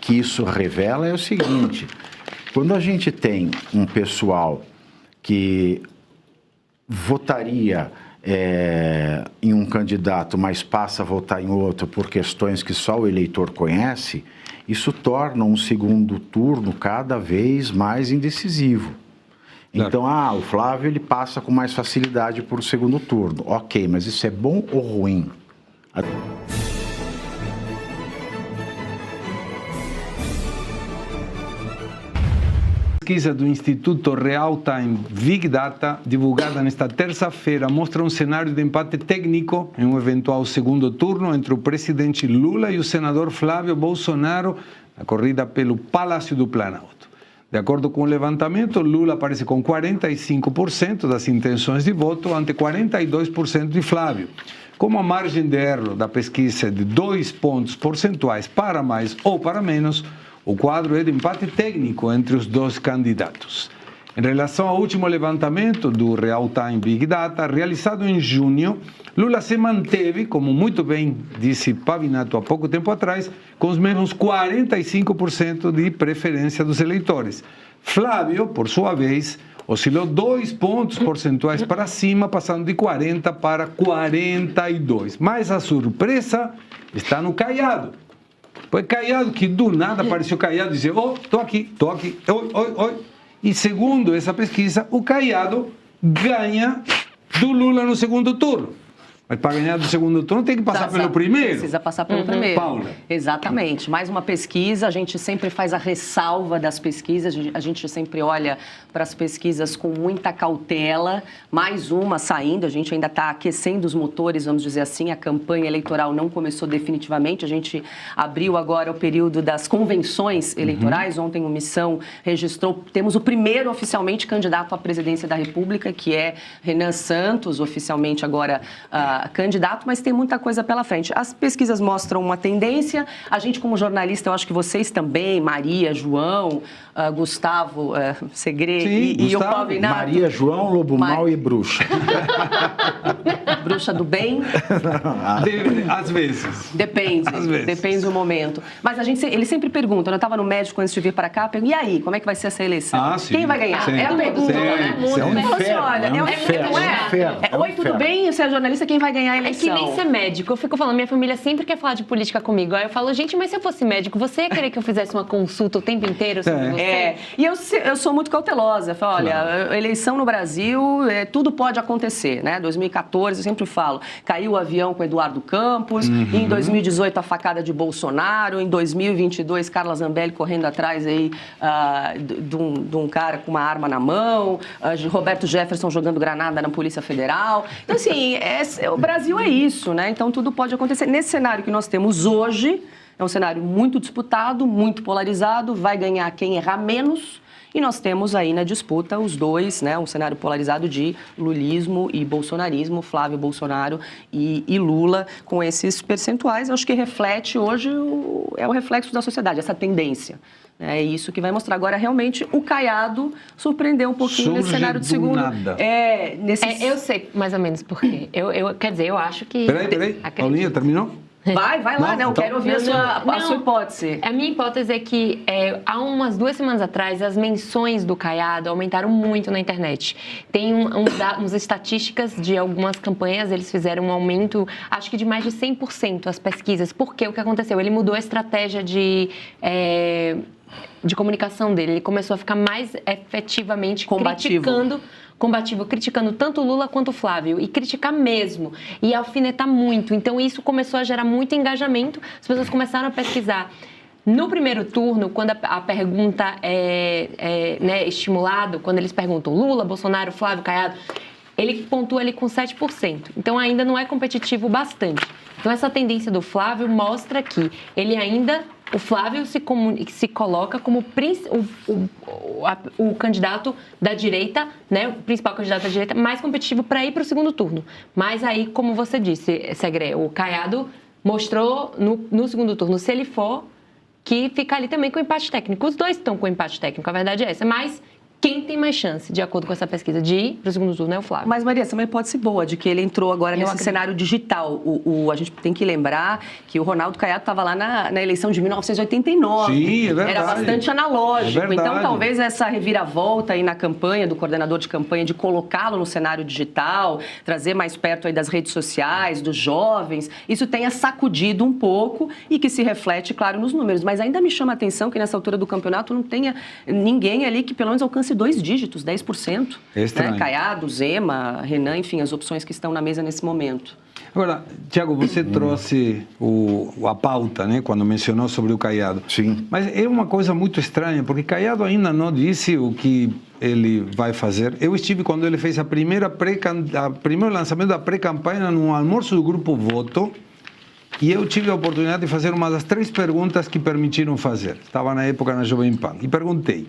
que isso revela é o seguinte: quando a gente tem um pessoal que votaria em um candidato, mas passa a votar em outro por questões que só o eleitor conhece, isso torna um segundo turno cada vez mais indecisivo. Então, o Flávio ele passa com mais facilidade para o segundo turno. Ok, mas isso é bom ou ruim? A pesquisa do Instituto Real Time Big Data, divulgada nesta terça-feira, mostra um cenário de empate técnico em um eventual segundo turno entre o presidente Lula e o senador Flávio Bolsonaro na corrida pelo Palácio do Planalto. De acordo com o levantamento, Lula aparece com 45% das intenções de voto ante 42% de Flávio. Como a margem de erro da pesquisa é de 2 pontos percentuais para mais ou para menos, o quadro é de empate técnico entre os dois candidatos. Em relação ao último levantamento do Real Time Big Data, realizado em junho, Lula se manteve, como muito bem disse Pavinato há pouco tempo atrás, com os mesmos 45% de preferência dos eleitores. Flávio, por sua vez, oscilou 2 pontos percentuais para cima, passando de 40 para 42. Mas a surpresa está no Caiado. Foi Caiado que do nada apareceu Caiado e disse: tô aqui, oi. E segundo essa pesquisa, o Caiado ganha do Lula no segundo turno. Mas para ganhar do segundo turno tem que passar pelo primeiro. Precisa passar pelo primeiro. Paula. Exatamente. Mais uma pesquisa, a gente sempre faz a ressalva das pesquisas, a gente sempre olha para as pesquisas com muita cautela. Mais uma saindo, a gente ainda está aquecendo os motores, vamos dizer assim, a campanha eleitoral não começou definitivamente, a gente abriu agora o período das convenções eleitorais. Ontem o Missão registrou, temos o primeiro oficialmente candidato à presidência da República, que é Renan Santos, oficialmente agora candidato, mas tem muita coisa pela frente. As pesquisas mostram uma tendência, a gente como jornalista, eu acho que vocês também, Maria, João, Gustavo, Segre e o Pavinato. Maria, João, Lobo Mau e Bruxa. Bruxa do bem? Às vezes. Depende, Às vezes. Depende do momento. Mas eles sempre perguntam, eu estava no médico antes de vir para cá, e aí, como é que vai ser essa eleição? Sim. Quem vai ganhar? Sim. É a pergunta, né? É um inferno, Oi, tudo bem? Você é jornalista, quem vai ganhar a eleição? É que nem ser médico. Eu fico falando, minha família sempre quer falar de política comigo. Aí eu falo, gente, mas se eu fosse médico, você ia querer que eu fizesse uma consulta o tempo inteiro sobre você? E eu sou muito cautelosa. Eu falo, olha, a eleição no Brasil, tudo pode acontecer, né? 2014, eu sempre falo, caiu o avião com Eduardo Campos, em 2018 a facada de Bolsonaro, em 2022 Carla Zambelli correndo atrás aí de um cara com uma arma na mão, Roberto Jefferson jogando granada na Polícia Federal. Então, assim, o Brasil é isso, né? Então, tudo pode acontecer. Nesse cenário que nós temos hoje, é um cenário muito disputado, muito polarizado, vai ganhar quem errar menos. E nós temos aí na disputa os dois, né? Um cenário polarizado de lulismo e bolsonarismo, Flávio Bolsonaro e Lula, com esses percentuais. Eu acho que reflete hoje, é o reflexo da sociedade, essa tendência. É isso que vai mostrar. Agora, realmente, o Caiado surpreendeu um pouquinho nesse cenário de segundo. Nada. Eu sei mais ou menos por quê. Quer dizer, eu acho que... Peraí. Paulinha, terminou? Vai lá, não, quero ouvir a sua hipótese. A minha hipótese é que há umas 2 semanas atrás, as menções do Caiado aumentaram muito na internet. Tem umas estatísticas de algumas campanhas, eles fizeram um aumento, acho que de mais de 100% as pesquisas. Por quê? O que aconteceu? Ele mudou a estratégia de comunicação dele. Ele começou a ficar mais efetivamente criticando tanto o Lula quanto o Flávio, e criticar mesmo, e alfinetar muito. Então, isso começou a gerar muito engajamento, as pessoas começaram a pesquisar. No primeiro turno, quando a pergunta né, estimulado, quando eles perguntam Lula, Bolsonaro, Flávio, Caiado, ele pontua ali com 7%. Então, ainda não é competitivo bastante. Então, essa tendência do Flávio mostra que ele ainda... O Flávio se coloca como o candidato da direita, né, o principal candidato da direita, mais competitivo para ir para o segundo turno. Mas aí, como você disse, Segre, o Caiado mostrou no segundo turno, se ele for, que fica ali também com empate técnico. Os dois estão com empate técnico, a verdade é essa. Mas quem tem mais chance, de acordo com essa pesquisa, de ir para o segundo turno é o Flávio. Mas, Maria, essa é uma hipótese boa, de que ele entrou agora nesse cenário digital. A gente tem que lembrar que o Ronaldo Caiado estava lá na eleição de 1989. Sim, é verdade. Era bastante analógico. É verdade. Então, talvez essa reviravolta aí na campanha, do coordenador de campanha, de colocá-lo no cenário digital, trazer mais perto aí das redes sociais, dos jovens, isso tenha sacudido um pouco e que se reflete, claro, nos números. Mas ainda me chama a atenção que nessa altura do campeonato não tenha ninguém ali que pelo menos alcance 2 dígitos, 10%. É estranho. Né? Caiado, Zema, Renan, enfim, as opções que estão na mesa nesse momento. Agora, Tiago, você trouxe a pauta, né, quando mencionou sobre o Caiado. Sim. Mas é uma coisa muito estranha, porque Caiado ainda não disse o que ele vai fazer. Eu estive quando ele fez o primeiro lançamento da pré-campanha no almoço do Grupo Voto, e eu tive a oportunidade de fazer uma das 3 perguntas que permitiram fazer. Estava na época na Jovem Pan. E perguntei: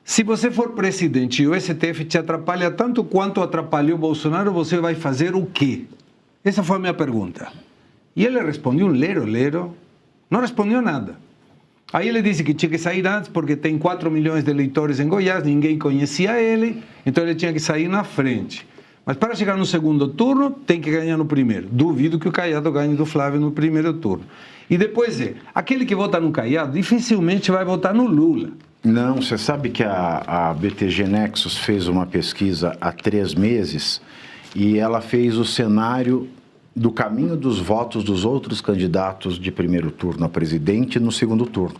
se você for presidente e o STF te atrapalha tanto quanto atrapalhou Bolsonaro, você vai fazer o quê? Essa foi a minha pergunta. E ele respondeu um lero, não respondeu nada. Aí ele disse que tinha que sair antes porque tem 4 milhões de eleitores em Goiás, ninguém conhecia ele, então ele tinha que sair na frente. Mas para chegar no segundo turno, tem que ganhar no primeiro. Duvido que o Caiado ganhe do Flávio no primeiro turno. E depois aquele que vota no Caiado dificilmente vai votar no Lula. Não, você sabe que a BTG Nexus fez uma pesquisa há 3 meses e ela fez o cenário do caminho dos votos dos outros candidatos de primeiro turno a presidente no segundo turno.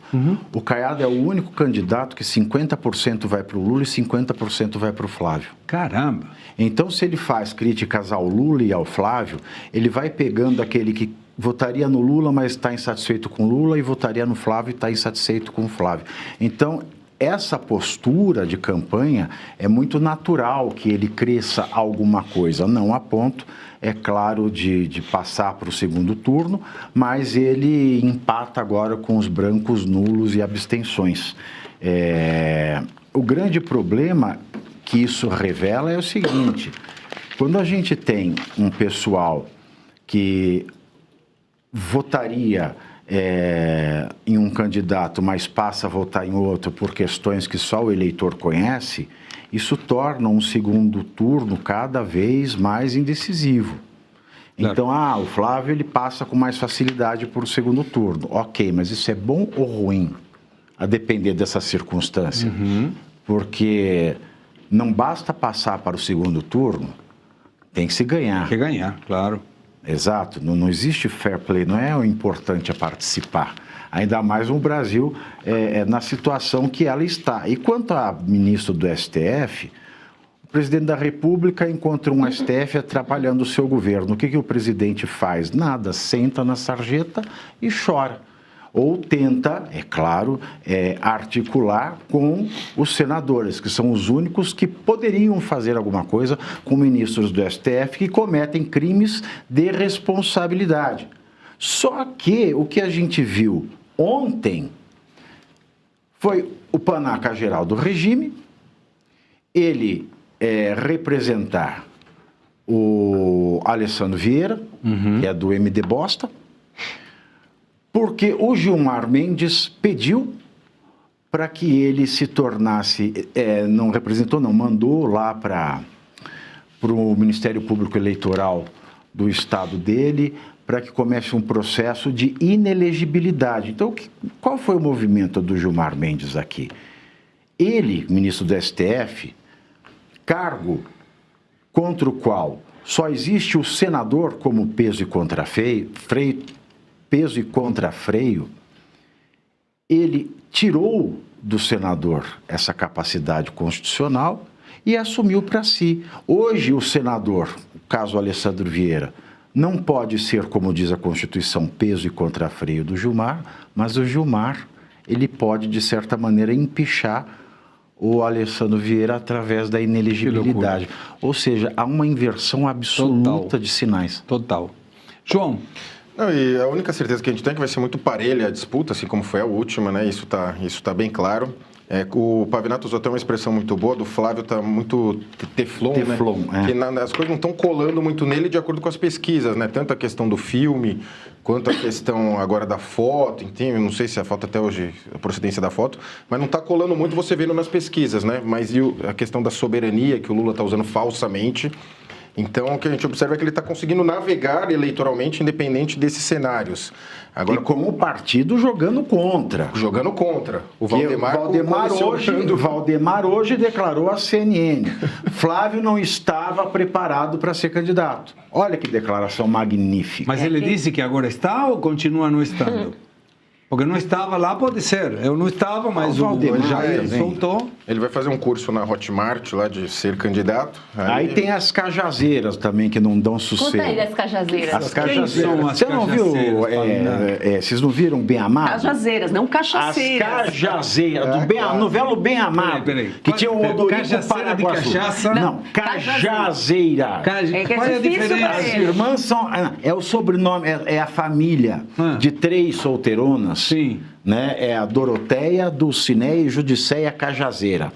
O Caiado é o único candidato que 50% vai para o Lula e 50% vai para o Flávio. Caramba! Então, se ele faz críticas ao Lula e ao Flávio, ele vai pegando aquele que votaria no Lula, mas está insatisfeito com o Lula, e votaria no Flávio e está insatisfeito com o Flávio. Então, essa postura de campanha é muito natural que ele cresça alguma coisa, não a ponto, é claro, de passar para o segundo turno, mas ele empata agora com os brancos, nulos e abstenções. O grande problema que isso revela é o seguinte: quando a gente tem um pessoal que votaria em um candidato, mas passa a votar em outro por questões que só o eleitor conhece, isso torna um segundo turno cada vez mais indecisivo. Claro. Então, o Flávio ele passa com mais facilidade para o segundo turno. Ok, mas isso é bom ou ruim? A depender dessa circunstância. Porque não basta passar para o segundo turno, tem que se ganhar. Tem que ganhar, claro. Exato, não existe fair play, não é o importante participar. Ainda mais no Brasil, na situação que ela está. E quanto a ministro do STF, o presidente da República encontra um STF atrapalhando o seu governo. O que o presidente faz? Nada, senta na sarjeta e chora. Ou tenta, é claro, articular com os senadores, que são os únicos que poderiam fazer alguma coisa com ministros do STF que cometem crimes de responsabilidade. Só que o que a gente viu ontem foi o panaca geral do regime, ele representar o Alessandro Vieira, que é do MD Bosta, porque o Gilmar Mendes pediu para que ele se tornasse, não representou, não, mandou lá para o Ministério Público Eleitoral do estado dele, para que comece um processo de inelegibilidade. Então, qual foi o movimento do Gilmar Mendes aqui? Ele, ministro do STF, cargo contra o qual só existe o senador como peso e contrafreio, ele tirou do senador essa capacidade constitucional e assumiu para si. Hoje, o senador, o caso Alessandro Vieira, não pode ser, como diz a Constituição, peso e contrafreio do Gilmar, mas o Gilmar, ele pode, de certa maneira, empichar o Alessandro Vieira através da inelegibilidade. Ou seja, há uma inversão absoluta de sinais. Total. João? Não, e a única certeza que a gente tem é que vai ser muito parelha a disputa, assim como foi a última, né? Isso tá bem claro. O Pavinato usou até uma expressão muito boa, do Flávio tá muito teflon, né? Que as coisas não estão colando muito nele de acordo com as pesquisas, né? Tanto a questão do filme, quanto a questão agora da foto, entende? Não sei se a foto até hoje, a procedência da foto, mas não está colando muito você vendo nas pesquisas, né? Mas e a questão da soberania que o Lula está usando falsamente. Então, o que a gente observa é que ele está conseguindo navegar eleitoralmente independente desses cenários. Agora, e como o partido jogando contra. Jogando contra. O Valdemar hoje declarou à CNN. Flávio não estava preparado para ser candidato. Olha que declaração magnífica. Mas ele disse que agora está ou continua não estando? Porque não estava lá, pode ser. Eu não estava, mas o Valdemar já soltou. Ele vai fazer um curso na Hotmart, lá de ser candidato. Aí tem as cajazeiras também, que não dão sossego. Conta aí das cajazeiras. As cajazeiras. Você não viu? Vocês não viram Bem Amado? Cajazeiras, não cachaceiras. As cajazeiras, do novelo Bem Amado. Peraí. Que tinha o Odorico Paraguaçu. De cachaça? Não, cajazeira. Qual é a diferença? As irmãs são... É o sobrenome, é a família de 3 solteironas. Sim. Né? É a Doroteia, Dulcineia e Judicéia Cajazeira.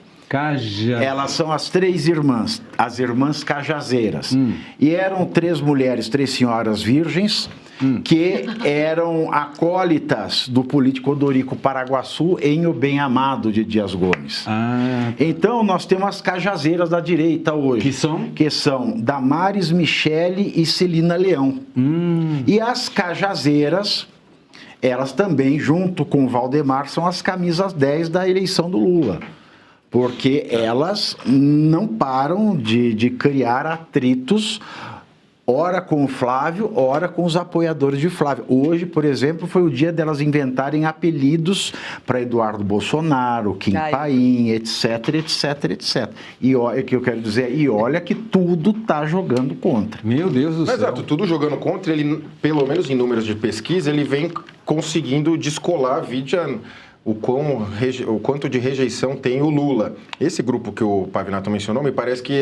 Elas são as 3 irmãs, as irmãs cajazeiras. E eram 3 mulheres, 3 senhoras virgens, que eram acólitas do político Odorico Paraguaçu em O Bem Amado de Dias Gomes. Então, nós temos as cajazeiras da direita hoje. Que são? Que são Damares, Michele e Celina Leão. E as cajazeiras... Elas também, junto com o Valdemar, são as camisas 10 da eleição do Lula. Porque elas não param de criar atritos, ora com o Flávio, ora com os apoiadores de Flávio. Hoje, por exemplo, foi o dia delas inventarem apelidos para Eduardo Bolsonaro, Kim Paim, etc, etc, etc. E o que eu quero dizer, e olha que tudo está jogando contra. Meu Deus do céu. Exato, tudo jogando contra, ele, pelo menos em números de pesquisa, ele vem conseguindo descolar o quanto de rejeição tem o Lula. Esse grupo que o Pavinato mencionou, me parece que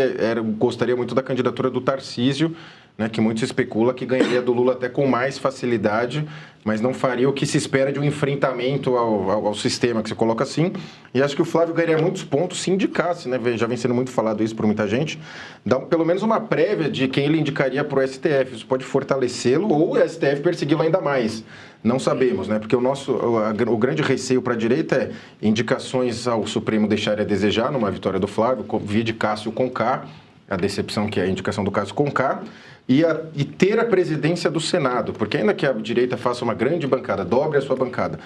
gostaria muito da candidatura do Tarcísio, né, que muito se especula que ganharia do Lula até com mais facilidade, mas não faria o que se espera de um enfrentamento ao sistema, que se coloca assim. E acho que o Flávio ganharia muitos pontos se indicasse, né? Já vem sendo muito falado isso por muita gente. Dá pelo menos uma prévia de quem ele indicaria para o STF. Isso pode fortalecê-lo ou o STF persegui-lo ainda mais. Não sabemos, né? Porque o grande receio para a direita é indicações ao Supremo deixarem a desejar numa vitória do Flávio, vide Cássio Conká, a decepção que é a indicação do Cássio Conká, e ter a presidência do Senado, porque ainda que a direita faça uma grande bancada, dobre a sua bancada,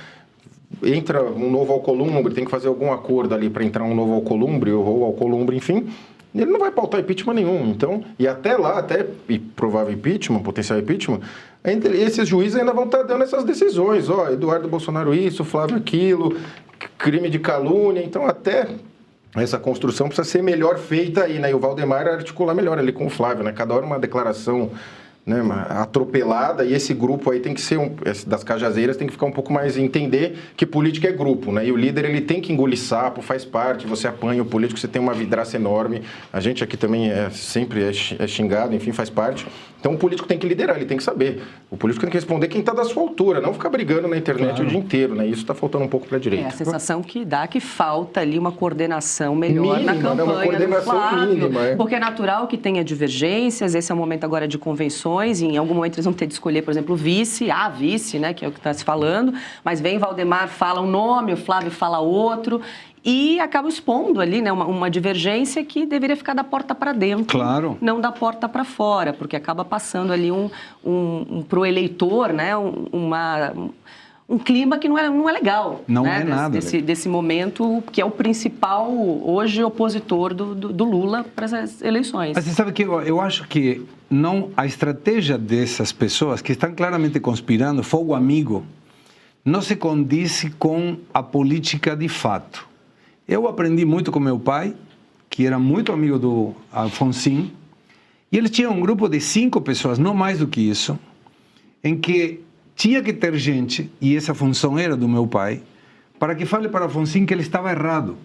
entra um novo Alcolumbre, tem que fazer algum acordo ali para entrar um novo Alcolumbre ou Alcolumbre, enfim, ele não vai pautar impeachment nenhum. Então, e até lá, provável impeachment, potencial impeachment, esses juízes ainda vão estar dando essas decisões. Eduardo Bolsonaro isso, Flávio aquilo, crime de calúnia. Então, até essa construção precisa ser melhor feita aí, né? E o Valdemar articular melhor ali com o Flávio, né? Cada hora uma declaração, né, atropelada, e esse grupo aí tem que ser, das cajazeiras, tem que ficar um pouco mais, entender que política é grupo, né? E o líder, ele tem que engolir sapo, faz parte, você apanha o político, você tem uma vidraça enorme, a gente aqui também sempre é xingado, enfim, faz parte. Então o político tem que liderar, ele tem que saber. O político tem que responder quem está da sua altura, não ficar brigando na internet o dia inteiro, né? Isso está faltando um pouco para a direita. A sensação que dá que falta ali uma coordenação melhor mínima, na campanha uma coordenação do Flávio, mínima, porque é natural que tenha divergências, esse é o momento agora de convenções, e em algum momento eles vão ter de escolher, por exemplo, a vice, né, que é o que está se falando, mas vem Valdemar, fala um nome, o Flávio fala outro, e acaba expondo ali, né, uma divergência que deveria ficar da porta para dentro, claro, não da porta para fora, porque acaba passando ali para o eleitor, né, um clima que não é legal. Não né? é nada. Desse momento, que é o principal, hoje, opositor do Lula para as eleições. Mas você sabe que eu acho que a estratégia dessas pessoas que estão claramente conspirando, fogo amigo, não se condiz com a política de fato. Eu aprendi muito com meu pai, que era muito amigo do Alfonsin, e ele tinha um grupo de 5 pessoas, não mais do que isso, em que tinha que ter gente, e essa função era do meu pai, para que fale para Alfonsin que ele estava errado.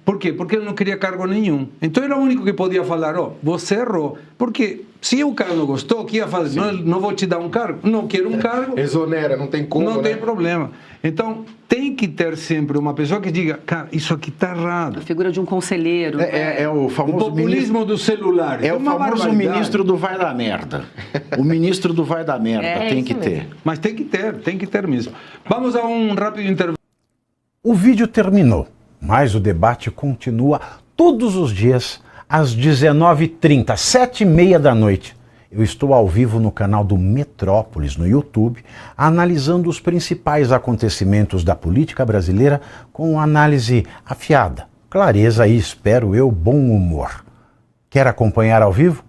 Por quê? Porque ele não queria cargo nenhum. Então era o único que podia falar, você errou. Porque se o cara não gostou, o que ia fazer? Não vou te dar um cargo? Não quero um cargo. Exonera, não tem como, Não né? tem problema. Então, tem que ter sempre uma pessoa que diga, cara, isso aqui está errado. A figura de um conselheiro. É o O famoso populismo do celular. É o uma famoso barbaridade. ministro do vai da merda. O ministro do vai da merda, tem que ter. Mas tem que ter mesmo. Vamos a um rápido intervalo. O vídeo terminou, mas o debate continua todos os dias às 19h30, 7h30 da noite. Eu estou ao vivo no canal do Metrópolis, no YouTube, analisando os principais acontecimentos da política brasileira com análise afiada, clareza e, espero eu, bom humor. Quer acompanhar ao vivo?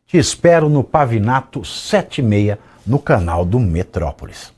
Te espero no Pavinato 7h30 no canal do Metrópolis.